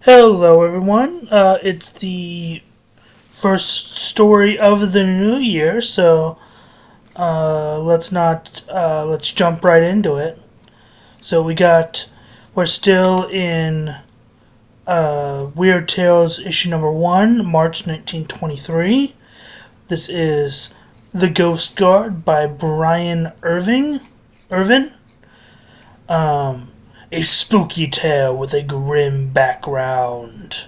Hello, everyone. It's the first story of the new year, so let's jump right into it. So we're still in Weird Tales issue number 1, March 1923. This is The Ghost Guard by Brian Irvin. A spooky tale with a grim background.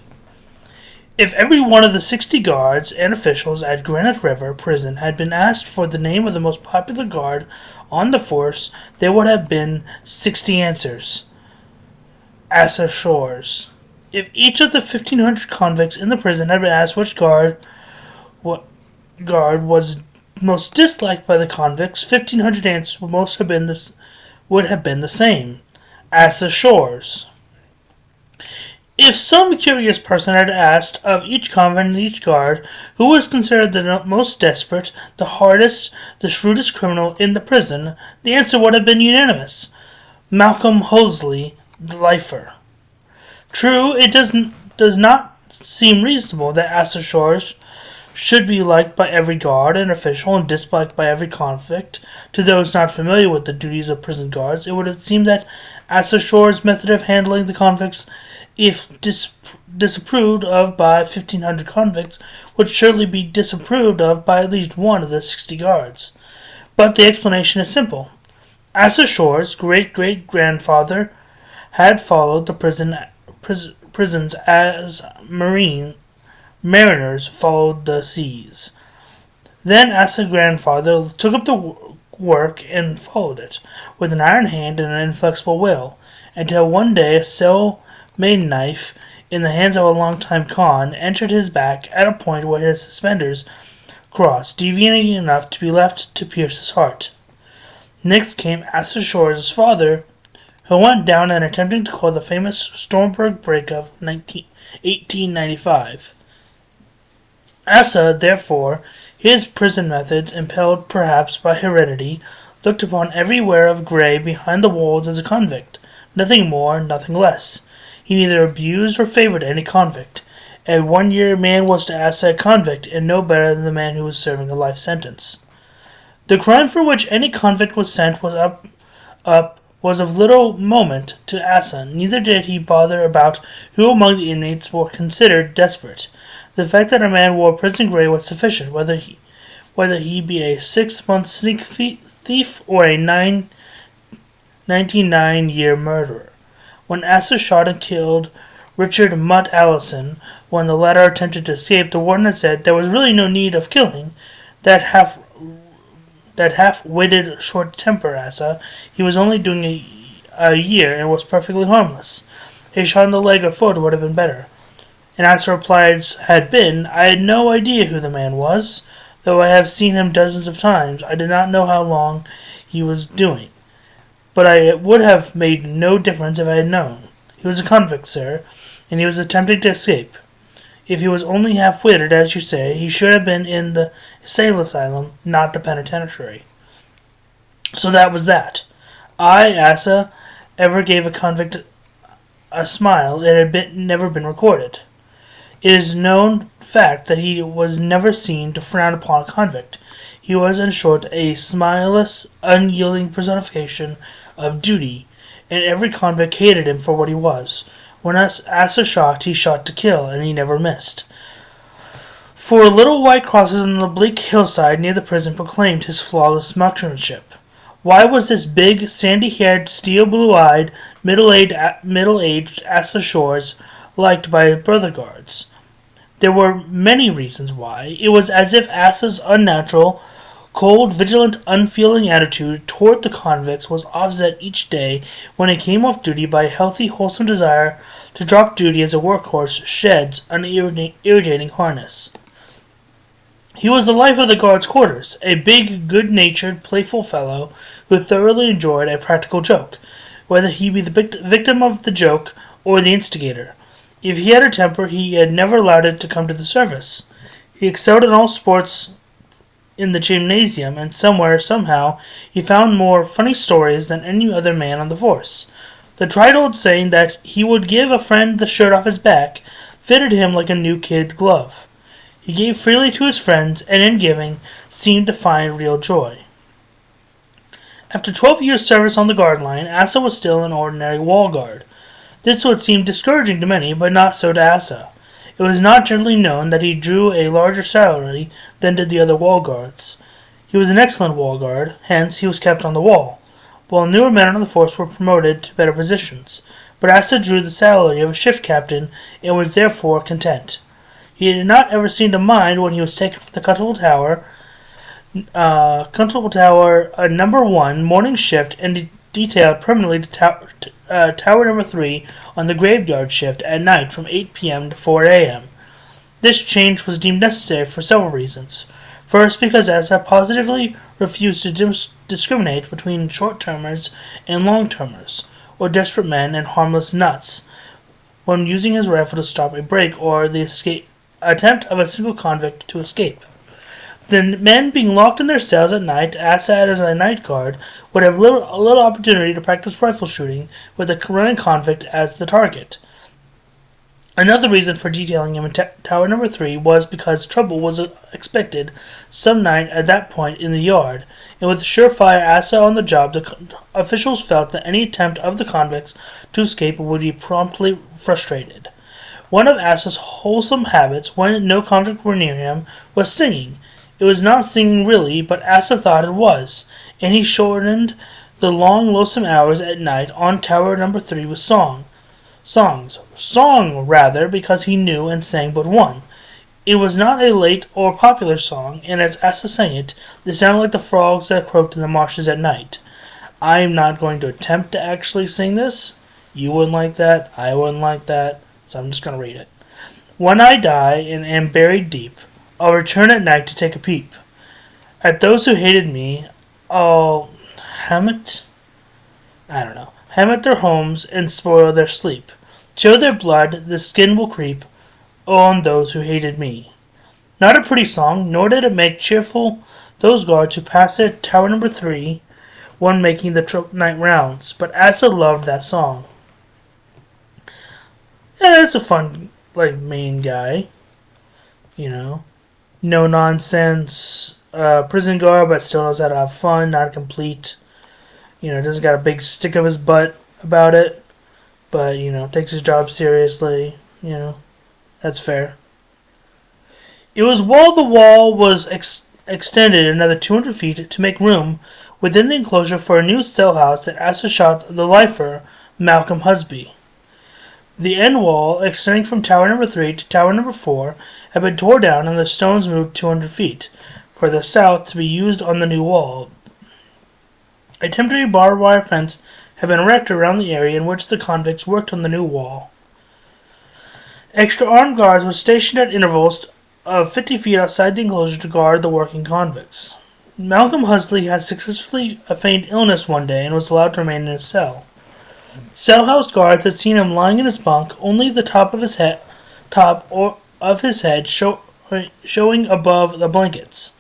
If every one of the 60 guards and officials at Granite River Prison had been asked for the name of the most popular guard on the force, there would have been 60 answers. Asa Shores. If each of the 1,500 convicts in the prison had been asked which guard was most disliked by the convicts, 1,500 answers would have been the same. Asa Shores. If some curious person had asked of each convict and each guard who was considered the most desperate, the hardest, the shrewdest criminal in the prison, the answer would have been unanimous. Malcolm Hulsey, the lifer. True, it does not seem reasonable that Asa Shores should be liked by every guard and official and disliked by every convict. To those not familiar with the duties of prison guards, it would have seemed that Asa Shore's method of handling the convicts, if disapproved of by 1,500 convicts, would surely be disapproved of by at least one of the 60 guards. But the explanation is simple. Asa Shore's great-great-grandfather had followed the prisons as mariners followed the seas. Then Asa's grandfather took up the work and followed it, with an iron hand and an inflexible will, until one day a cell-made knife in the hands of a long-time con entered his back at a point where his suspenders crossed, deviating enough to be left to pierce his heart. Next came Asa Shore's father, who went down in attempting to quell the famous Stormberg break of 1895. Asa, therefore, his prison methods, impelled perhaps by heredity, looked upon every wear of grey behind the walls as a convict. Nothing more, nothing less. He neither abused or favoured any convict. A 1-year man was to Asa a convict, and no better than the man who was serving a life sentence. The crime for which any convict was sent was of little moment to Asa. Neither did he bother about who among the inmates were considered desperate. The fact that a man wore prison grey was sufficient, whether he be a 6-month sneak thief or a 99-year murderer. When Asa shot and killed Richard Mutt Allison, when the latter attempted to escape, the warden had said there was really no need of killing that half-witted, short-tempered Asa. He was only doing a year and was perfectly harmless. A shot in the leg or foot would have been better. And Asa replies had been, I had no idea who the man was. Though I have seen him dozens of times, I did not know how long he was doing. But it would have made no difference if I had known. He was a convict, sir, and he was attempting to escape. If he was only half-witted, as you say, he should have been in the insane asylum, not the penitentiary. So that was that. Asa, ever gave a convict a smile. It had never been recorded. It is a known fact that he was never seen to frown upon a convict. He was, in short, a smileless, unyielding personification of duty, and every convict hated him for what he was. When Asa shot, he shot to kill, and he never missed. For little white crosses on the bleak hillside near the prison proclaimed his flawless marksmanship. Why was this big, sandy-haired, steel-blue-eyed, middle-aged Asa Shores liked by brother guards? There were many reasons why. It was as if Asa's unnatural, cold, vigilant, unfeeling attitude toward the convicts was offset each day when he came off duty by a healthy, wholesome desire to drop duty as a workhorse sheds an irritating harness. He was the life of the guards' quarters, a big, good-natured, playful fellow who thoroughly enjoyed a practical joke, whether he be the victim of the joke or the instigator. If he had a temper, he had never allowed it to come to the surface. He excelled in all sports in the gymnasium, and somewhere, somehow, he found more funny stories than any other man on the force. The tried old saying that he would give a friend the shirt off his back fitted him like a new kid glove. He gave freely to his friends, and in giving seemed to find real joy. After 12 years' service on the guard line, Asa was still an ordinary wall guard. This would seem discouraging to many, but not so to Asa. It was not generally known that he drew a larger salary than did the other wall guards. He was an excellent wall guard, hence he was kept on the wall, while newer men on the force were promoted to better positions. But Asa drew the salary of a shift captain and was therefore content. He did not ever seem to mind when he was taken from the Constable Tower, number 1 morning shift, and detailed permanently to Tower number 3 on the graveyard shift at night from 8 p.m. to 4 a.m. This change was deemed necessary for several reasons. First, because Asa positively refused to discriminate between short-termers and long-termers, or desperate men and harmless nuts, when using his rifle to stop a break or the attempt of a single convict to escape. The men being locked in their cells at night, Asa as a night guard would have little opportunity to practice rifle shooting with a running convict as the target. Another reason for detailing him in Tower number 3 was because trouble was expected some night at that point in the yard, and with a surefire Asa on the job, the officials felt that any attempt of the convicts to escape would be promptly frustrated. One of Asa's wholesome habits, when no convict were near him, was singing. It was not singing really, but Asa thought it was, and he shortened the long, lonesome hours at night on Tower number 3 with song, rather, because he knew and sang but one. It was not a late or popular song, and as Asa sang it, it sounded like the frogs that croaked in the marshes at night. I am not going to attempt to actually sing this. You wouldn't like that. I wouldn't like that. So I'm just going to read it. When I die and am buried deep, I'll return at night to take a peep. At those who hated me, I'll ham at their homes and spoil their sleep. Chill their blood, the skin will creep on those who hated me. Not a pretty song, nor did it make cheerful those guards who passed at Tower number 3 when making the night rounds, but Asa loved that song. Yeah, that's a fun, main guy. No nonsense, prison guard, but still knows how to have fun, not complete. Doesn't got a big stick of his butt about it, but, takes his job seriously. That's fair. It was while the wall was extended another 200 feet to make room within the enclosure for a new cell house that Asa shot the lifer, Malcolm Husby. The end wall, extending from Tower number 3 to Tower number 4, had been torn down and the stones moved 200 feet, for the south to be used on the new wall. A temporary barbed wire fence had been erected around the area in which the convicts worked on the new wall. Extra armed guards were stationed at intervals of 50 feet outside the enclosure to guard the working convicts. Malcolm Husby had successfully feigned illness one day and was allowed to remain in his cell. Cell house guards had seen him lying in his bunk, only the top of his head showing above the blankets.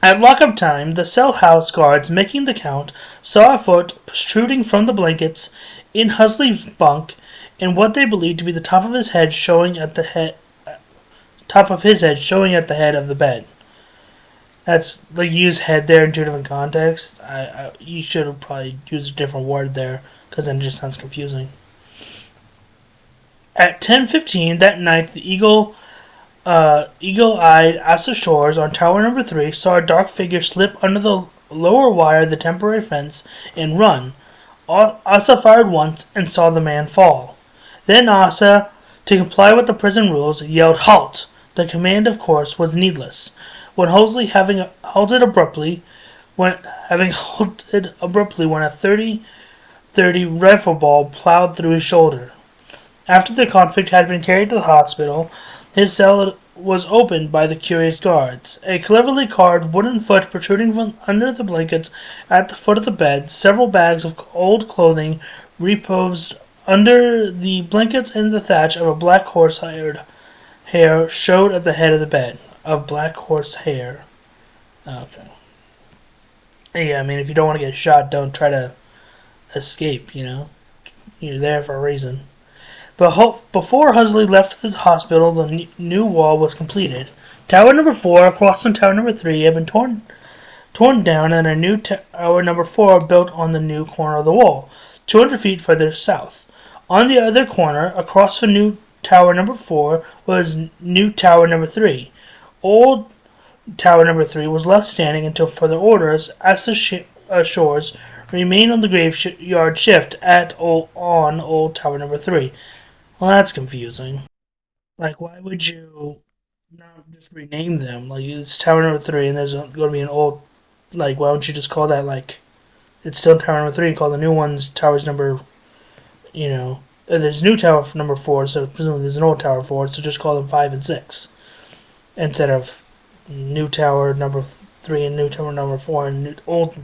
At lockup time, the cell house guards making the count saw a foot protruding from the blankets in Husby's bunk, and what they believed to be the top of his head showing at the head of the bed. That's use head there in two different contexts. You should have probably used a different word there, because then it just sounds confusing. At 10:15 that night, the eagle-eyed Asa Shores on Tower number 3 saw a dark figure slip under the lower wire of the temporary fence and run. Asa fired once and saw the man fall. Then Asa, to comply with the prison rules, yelled "Halt!" The command, of course, was needless. When Husby having halted abruptly when a .30 rifle ball plowed through his shoulder. After the convict had been carried to the hospital, his cell was opened by the curious guards. A cleverly carved wooden foot protruding from under the blankets at the foot of the bed, several bags of old clothing reposed under the blankets, and the thatch of a black horse hair showed at the head of the bed. Of black horse hair. Okay. Yeah, if you don't want to get shot, don't try to escape, You're there for a reason. But before Huxley left the hospital, the new wall was completed. Tower number 4, across from Tower number 3, had been torn down, and a new Tower number 4 built on the new corner of the wall, 200 feet further south. On the other corner, across from new Tower number 4, was new Tower number 3. Old Tower number 3 was left standing until further orders, as the Shores remained on the graveyard shift on Old Tower number 3. Well, that's confusing. Like, why would you not just rename them? Like, it's Tower number 3, and there's going to be an old. Like, why don't you just call that, like, it's still Tower number 3, and call the new ones Towers number, there's new Tower number 4, so presumably there's an old Tower 4, so just call them 5 and 6. Instead of new Tower number 3 and new Tower number 4 and old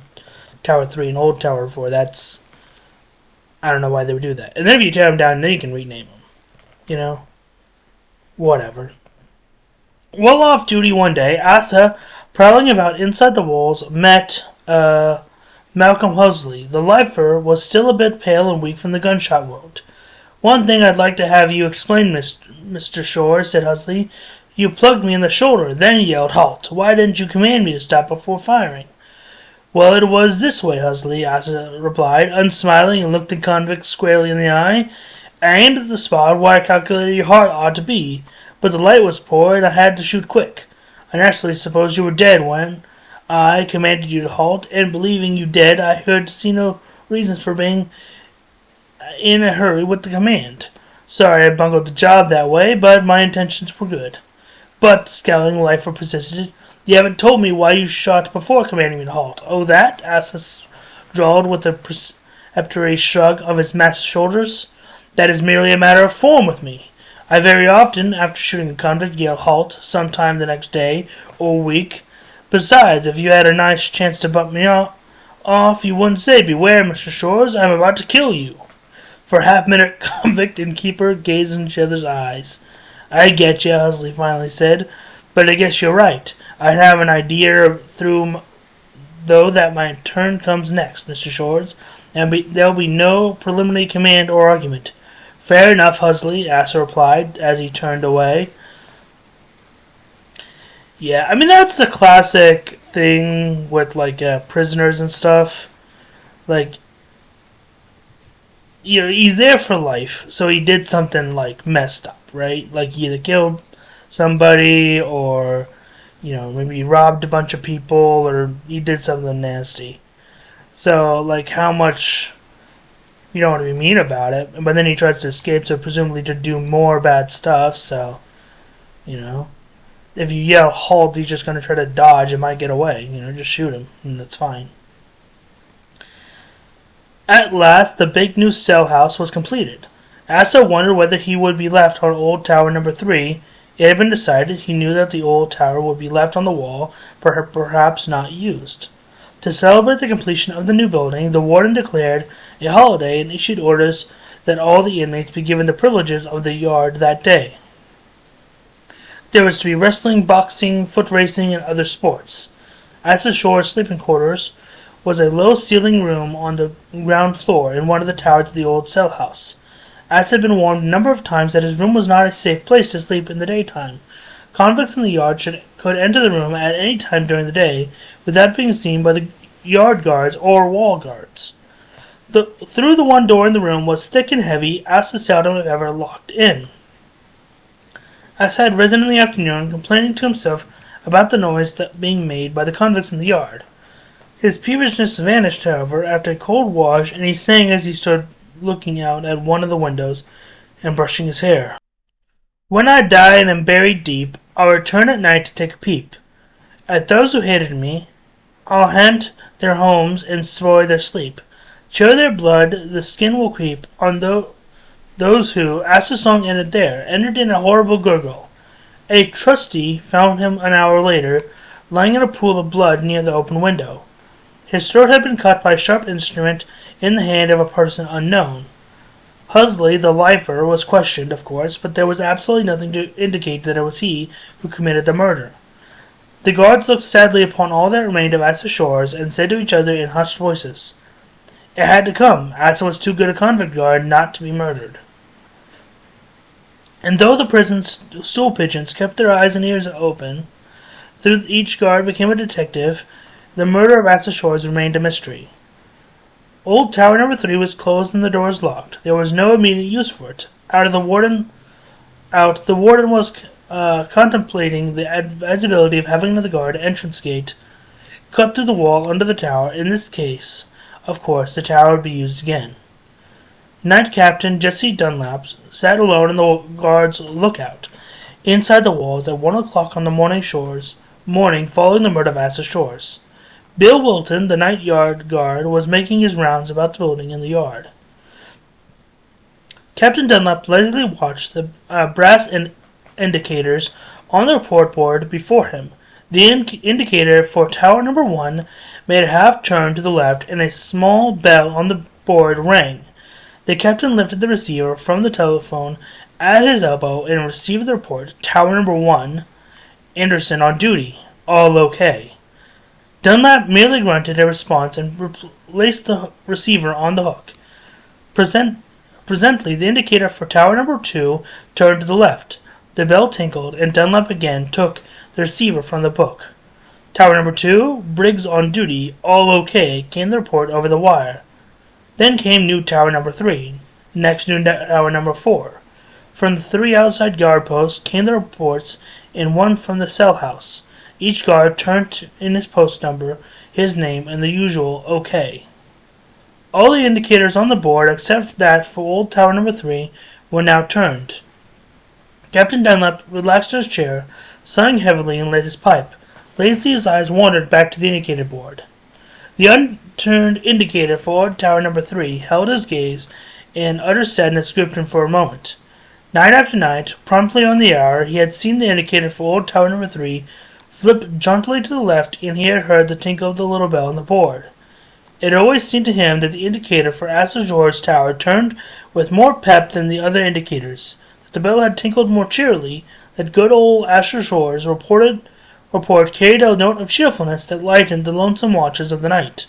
Tower 3 and old Tower 4. I don't know why they would do that. And then if you tear them down, then you can rename them. Whatever. While off duty one day, Asa, prowling about inside the walls, met Malcolm Huxley. The lifer was still a bit pale and weak from the gunshot wound. "One thing I'd like to have you explain, Mr. Shores," said Huxley. "You plugged me in the shoulder, then yelled 'halt.' Why didn't you command me to stop before firing?" "Well, it was this way, Huxley," Asa replied, unsmiling, and looked the convict squarely in the eye. "I aimed at the spot where I calculated your heart ought to be, but the light was poor, and I had to shoot quick. I naturally supposed you were dead when I commanded you to halt, and believing you dead, I could see no reasons for being in a hurry with the command. Sorry I bungled the job that way, but my intentions were good." "But," the scowling lifer persisted, "you haven't told me why you shot before commanding me to halt." "Oh, that?" Asa drawled with a peremptory shrug of his massive shoulders. "That is merely a matter of form with me. I very often, after shooting a convict, yell 'halt' sometime the next day or week. Besides, if you had a nice chance to bump me off, you wouldn't say, 'Beware, Mr. Shores, I'm about to kill you.'" For a half-minute, convict and keeper gazed in each other's eyes. "I get you," Huxley finally said, "but I guess you're right. I have an idea though that my turn comes next, Mr. Shores, and there'll be no preliminary command or argument." "Fair enough, Huxley," Asa replied as he turned away. Yeah, I mean, that's the classic thing with, prisoners and stuff. Like, he's there for life, so he did something, messed up, right? Like, he either killed somebody, or, maybe he robbed a bunch of people, or he did something nasty. So, how much... You don't want to be mean about it, but then he tries to escape, so presumably to do more bad stuff, so, if you yell 'halt,' he's just going to try to dodge and might get away, just shoot him, and that's fine. At last, the big new cell house was completed. Asa wondered whether he would be left on Old Tower number 3. It had been decided he knew that the old tower would be left on the wall, perhaps not used. To celebrate the completion of the new building, the warden declared a holiday and issued orders that all the inmates be given the privileges of the yard that day. There was to be wrestling, boxing, foot racing, and other sports. Asa Shore's sleeping quarters was a low-ceilinged room on the ground floor in one of the towers of the old cell house. Asa had been warned a number of times that his room was not a safe place to sleep in the daytime. Convicts in the yard could enter the room at any time during the day without being seen by the yard guards or wall guards. Through the one door in the room was thick and heavy. Asa seldom if ever locked in. Asa had risen in the afternoon, complaining to himself about the noise being made by the convicts in the yard. His peevishness vanished, however, after a cold wash, and he sang as he stood looking out at one of the windows and brushing his hair. "When I die and am buried deep, I'll return at night to take a peep at those who hated me. I'll haunt their homes and spoil their sleep. Chill their blood, the skin will creep on those who," as the song ended there, entered in a horrible gurgle. A trustee found him an hour later, lying in a pool of blood near the open window. His throat had been cut by a sharp instrument in the hand of a person unknown. Huxley, the lifer, was questioned, of course, but there was absolutely nothing to indicate that it was he who committed the murder. The guards looked sadly upon all that remained of Asa Shores, and said to each other in hushed voices, It had to come. Asa was too good a convict guard not to be murdered. And though the prison stool pigeons kept their eyes and ears open, through each guard became a detective, the murder of Asa Shores remained a mystery. Old Tower Number 3 was closed and the doors locked. There was no immediate use for it. The warden was contemplating the advisability of having the guard entrance gate cut through the wall under the tower. In this case, of course, the tower would be used again. Night Captain Jesse Dunlap sat alone in the guard's lookout, inside the walls at 1 o'clock on the morning following the murder of Asa Shores. Bill Wilton, the night yard guard, was making his rounds about the building in the yard. Captain Dunlap lazily watched the brass indicators on the report board before him. The indicator for Tower Number 1 made a half turn to the left, and a small bell on the board rang. The captain lifted the receiver from the telephone at his elbow and received the report. Tower Number 1, Anderson on duty. All okay. Dunlap merely grunted a response and replaced the receiver on the hook. Presently, the indicator for Tower Number 2 turned to the left. The bell tinkled, and Dunlap again took the receiver from the book. Tower Number 2, Briggs on duty, all okay, came the report over the wire. Then came new Tower Number 3, next new Tower Number 4. From the 3 outside guard posts came the reports, and one from the cell house. Each guard turned in his post number, his name, and the usual okay. All the indicators on the board, except that for Old Tower Number 3, were now turned. Captain Dunlap relaxed in his chair, sighing heavily, and lit his pipe. Lazily his eyes wandered back to the indicator board. The unturned indicator for Old Tower Number 3 held his gaze in utter sadness, gripped him for a moment. Night after night, promptly on the hour, he had seen the indicator for Old Tower Number 3 flip jauntily to the left, and he had heard the tinkle of the little bell on the board. It always seemed to him that the indicator for Asa Shores Tower turned with more pep than the other indicators, that the bell had tinkled more cheerily, that good old Asa Shores report carried a note of cheerfulness that lightened the lonesome watches of the night.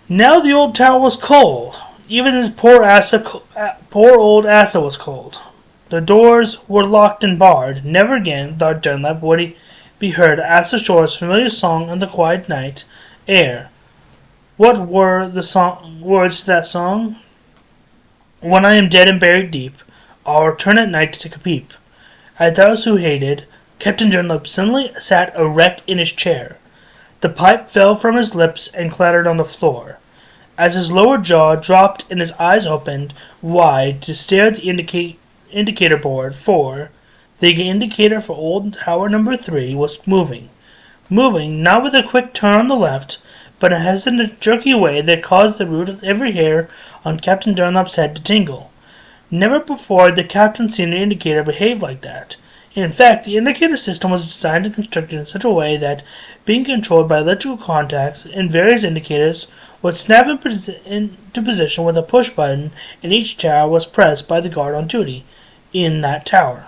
Now the old tower was cold. Even his poor old Asa was cold. The doors were locked and barred. Never again, thought Dunlap, would he be heard Asa Shore's familiar song on the quiet night air. What were the words to that song? When I am dead and buried deep, I'll return at night to take a peep. At those who hated, Captain Dunlap suddenly sat erect in his chair. The pipe fell from his lips and clattered on the floor. As his lower jaw dropped and his eyes opened wide to stare at the indicator board, the indicator for Old Tower Number 3 was moving. Moving, not with a quick turn on the left, but in a hesitant, jerky way that caused the root of every hair on Captain Dunlap's head to tingle. Never before had the captain seen an indicator behave like that. In fact, the indicator system was designed and constructed in such a way that, being controlled by electrical contacts and various indicators, would snap into position with a push button, and each tower was pressed by the guard on duty in that tower.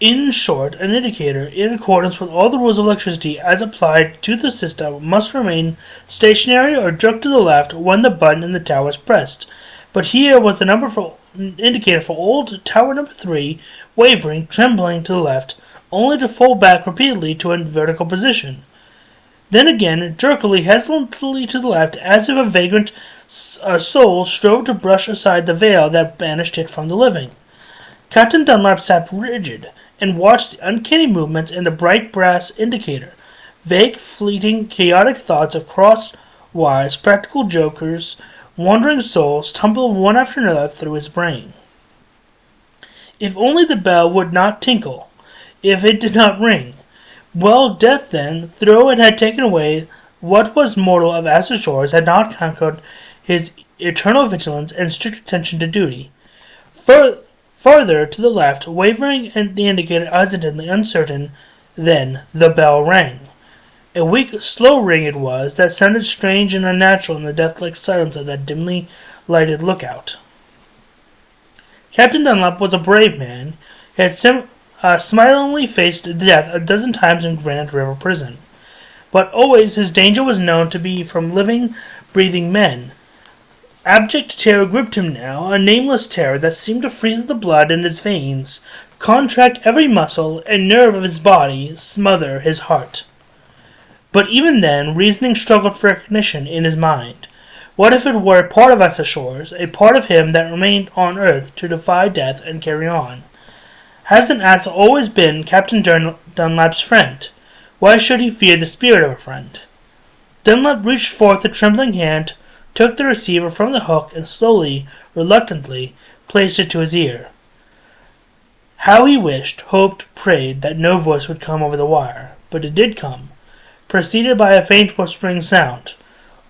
In short, an indicator, in accordance with all the rules of electricity as applied to the system, must remain stationary or jerk to the left when the button in the tower is pressed. But here was the indicator for Old Tower Number 3 wavering, trembling to the left, only to fall back repeatedly to a vertical position. Then again, jerkily, hesitantly to the left, as if a vagrant soul strove to brush aside the veil that banished it from the living. Captain Dunlap sat rigid, and watched the uncanny movements in the bright brass indicator. Vague, fleeting, chaotic thoughts of crossed wires, practical jokers, wandering souls tumbled one after another through his brain. If only the bell would not tinkle, if it did not ring. Well, death then, though it had taken away what was mortal of Asa Shores, had not conquered his eternal vigilance and strict attention to duty. Farther to the left, wavering and the indicator hesitantly uncertain, then the bell rang. A weak, slow ring it was, that sounded strange and unnatural in the death-like silence of that dimly lighted lookout. Captain Dunlap was a brave man. He had smilingly faced death a dozen times in Granite River Prison. but always his danger was known to be from living, breathing men. Abject terror gripped him now, a nameless terror that seemed to freeze the blood in his veins, contract every muscle and nerve of his body, smother his heart. But even then, reasoning struggled for recognition in his mind. What if it were a part of Asa Shores, a part of him that remained on Earth to defy death and carry on? Hasn't Asa always been Captain Dunlap's friend? Why should he fear the spirit of a friend? Dunlap reached forth a trembling hand, took the receiver from the hook, and slowly, reluctantly, placed it to his ear. How he wished, hoped, prayed that no voice would come over the wire. But it did come, preceded by a faint whispering sound.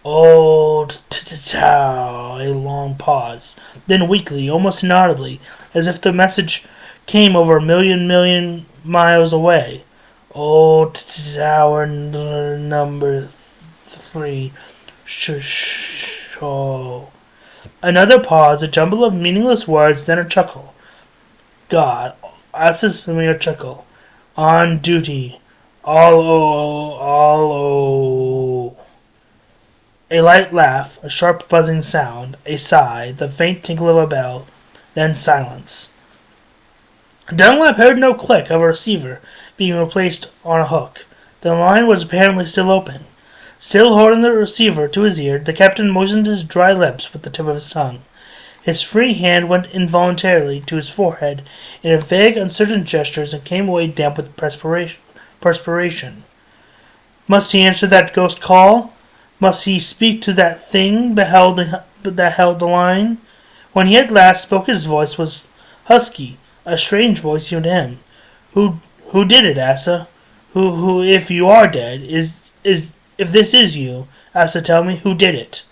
Old Tow. A long pause. Then weakly, almost inaudibly, as if the message came over a million miles away. Old Tower number 3. Oh. Another pause, a jumble of meaningless words, then a chuckle. God, Asa's familiar chuckle. On duty. All. A light laugh, a sharp buzzing sound, a sigh, the faint tinkle of a bell, then silence. Dunlap heard no click of a receiver being replaced on a hook. The line was apparently still open. Still holding the receiver to his ear, the captain moistened his dry lips with the tip of his tongue. His free hand went involuntarily to his forehead in a vague, uncertain gesture and came away damp with perspiration. Must he answer that ghost call? Must he speak to that thing that held the line? When he at last spoke, his voice was husky, a strange voice even to him. Who did it, Asa? Who, if you are dead, if this is you, Asa, tell me, who did it?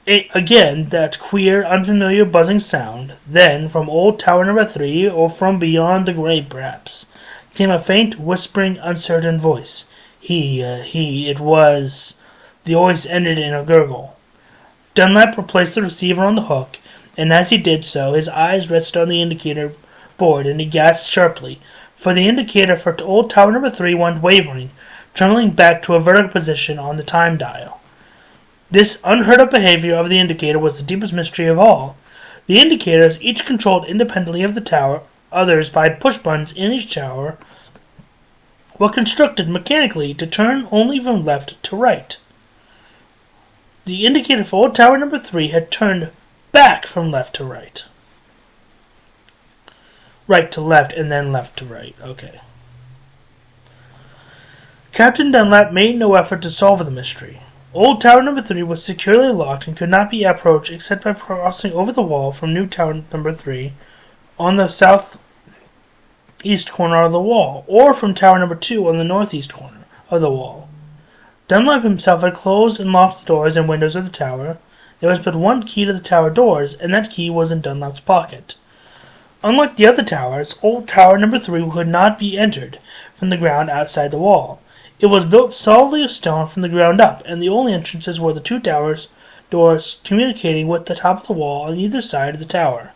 Again, that queer, unfamiliar buzzing sound. Then, from old Tower number 3, or from beyond the grave, perhaps, came a faint, whispering, uncertain voice. It was... The voice ended in a gurgle. Dunlap replaced the receiver on the hook, and as he did so, his eyes rested on the indicator board, and he gasped sharply, for the indicator for old Tower number 3 went wavering, trembling back to a vertical position on the time dial. This unheard-of behavior of the indicator was the deepest mystery of all. The indicators, each controlled independently of the tower, others by push-buttons in each tower, were constructed mechanically to turn only from left to right. The indicator for old Tower number 3 had turned back from left to right. Right to left, and then left to right. Okay. Captain Dunlap made no effort to solve the mystery. Old Tower number 3 was securely locked and could not be approached except by crossing over the wall from new Tower number 3 on the southeast corner of the wall, or from Tower number 2 on the northeast corner of the wall. Dunlap himself had closed and locked the doors and windows of the tower. There was but one key to the tower doors, and that key was in Dunlap's pocket. Unlike the other towers, old Tower number 3 could not be entered from the ground outside the wall. It was built solidly of stone from the ground up, and the only entrances were the two towers' doors communicating with the top of the wall on either side of the tower.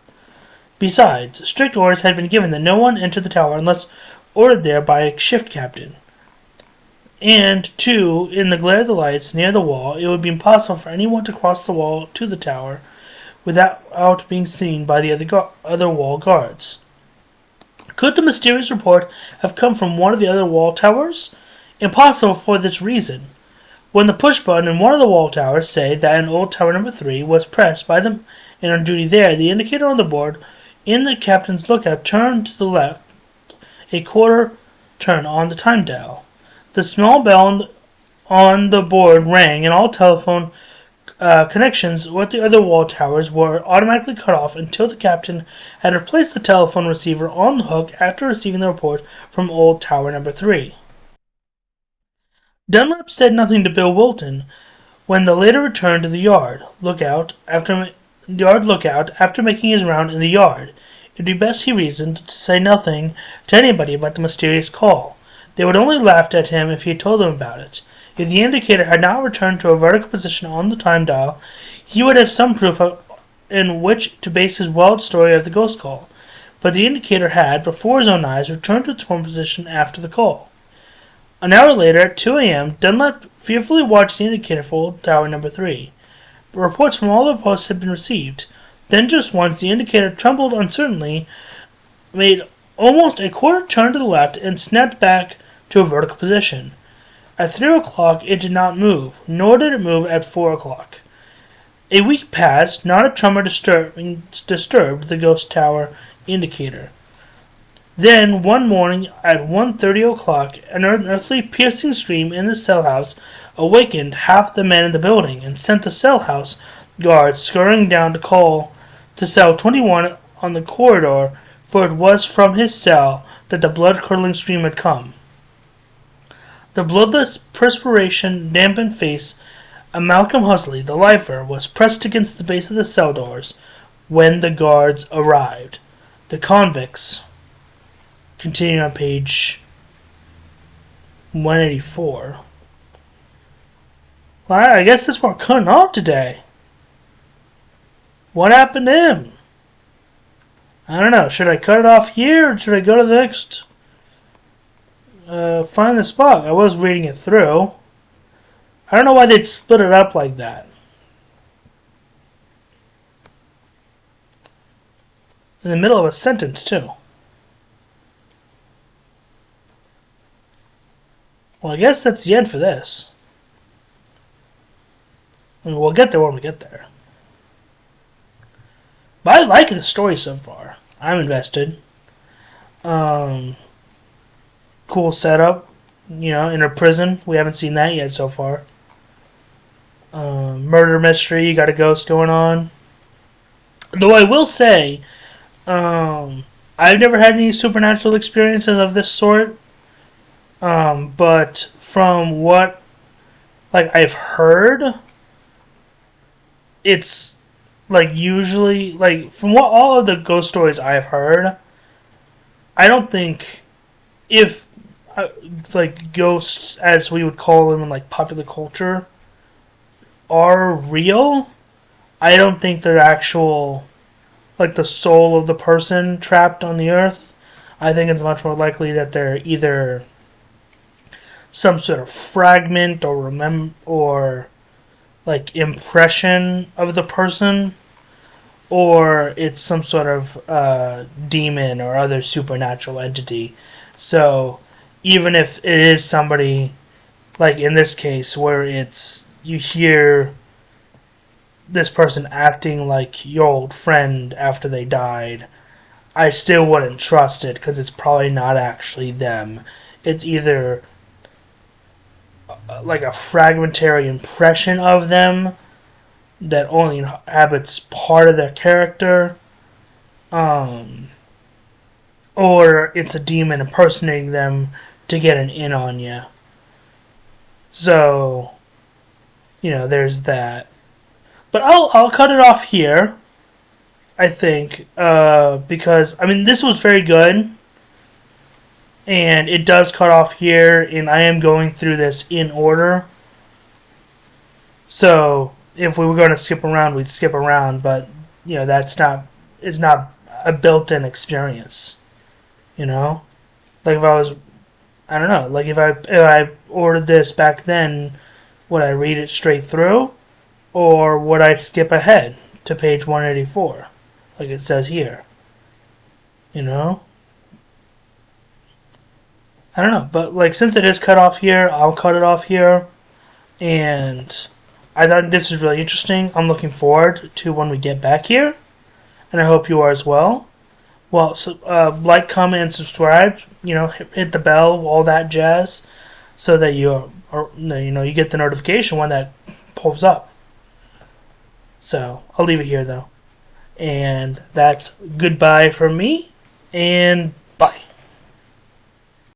Besides, strict orders had been given that no one enter the tower unless ordered there by a shift captain. And, too, in the glare of the lights near the wall, it would be impossible for anyone to cross the wall to the tower without being seen by the other wall guards. Could the mysterious report have come from one of the other wall towers? Impossible for this reason. When the push button in one of the wall towers say that an old Tower number 3 was pressed by them and on duty there, the indicator on the board in the captain's lookout turned to the left a quarter turn on the time dial. The small bell on the board rang, and all telephone connections with the other wall towers were automatically cut off until the captain had replaced the telephone receiver on the hook after receiving the report from old Tower number 3. Dunlap said nothing to Bill Wilton when the latter returned to the yard lookout after making his round in the yard. It would be best, he reasoned, to say nothing to anybody about the mysterious call. They would only laugh at him if he had told them about it. If the indicator had not returned to a vertical position on the time dial, he would have some proof in which to base his wild story of the ghost call. But the indicator had, before his own eyes, returned to its former position after the call. An hour later, at 2 a.m., Dunlap fearfully watched the indicator for tower number 3. But reports from all the posts had been received. Then just once the indicator trembled uncertainly, made almost a quarter turn to the left, and snapped back to a vertical position. At 3 o'clock it did not move, nor did it move at 4 o'clock. A week passed, not a tremor disturbed the ghost tower indicator. Then, one morning at 1:30 o'clock, an unearthly piercing scream in the cell house awakened half the men in the building and sent the cell house guards scurrying down to call to cell 21 on the corridor, for it was from his cell that the blood-curdling scream had come. The bloodless, perspiration-dampened face of Malcolm Huxley, the lifer, was pressed against the base of the cell doors when the guards arrived. The convicts, continuing on page 184. Well, I guess that's what we're cutting off today. What happened to him? I don't know. Should I cut it off here, or should I go to the next... find the spot? I was reading it through. I don't know why they'd split it up like that. In the middle of a sentence, too. Well, I guess that's the end for this. And we'll get there when we get there. But I like the story so far. I'm invested. Cool setup. You know, in a prison. We haven't seen that yet so far. Murder mystery. You got a ghost going on. Though I will say, I've never had any supernatural experiences of this sort. But from what I've heard, it's usually from what all of the ghost stories I've heard, I don't think if ghosts, as we would call them in popular culture, are real, I don't think they're actual the soul of the person trapped on the earth. I think it's much more likely that they're either some sort of fragment or impression of the person, or it's some sort of demon or other supernatural entity. So even if it is somebody, in this case, where you hear this person acting like your old friend after they died, I still wouldn't trust it, because it's probably not actually them. It's either a fragmentary impression of them that only inhabits part of their character, or it's a demon impersonating them to get an in on you. So, there's that. But I'll cut it off here, I think, because, this was very good. And it does cut off here, and I am going through this in order. So, if we were going to skip around, we'd skip around, but, it's not a built-in experience. If I was, I don't know, if I ordered this back then, would I read it straight through? Or would I skip ahead to page 184, like it says here? I don't know, but since it is cut off here, I'll cut it off here. And I thought this is really interesting. I'm looking forward to when we get back here, and I hope you are as well. Well, so, like, comment, and subscribe. Hit the bell, all that jazz, so that you get the notification when that pops up. So I'll leave it here though, and that's goodbye from me, and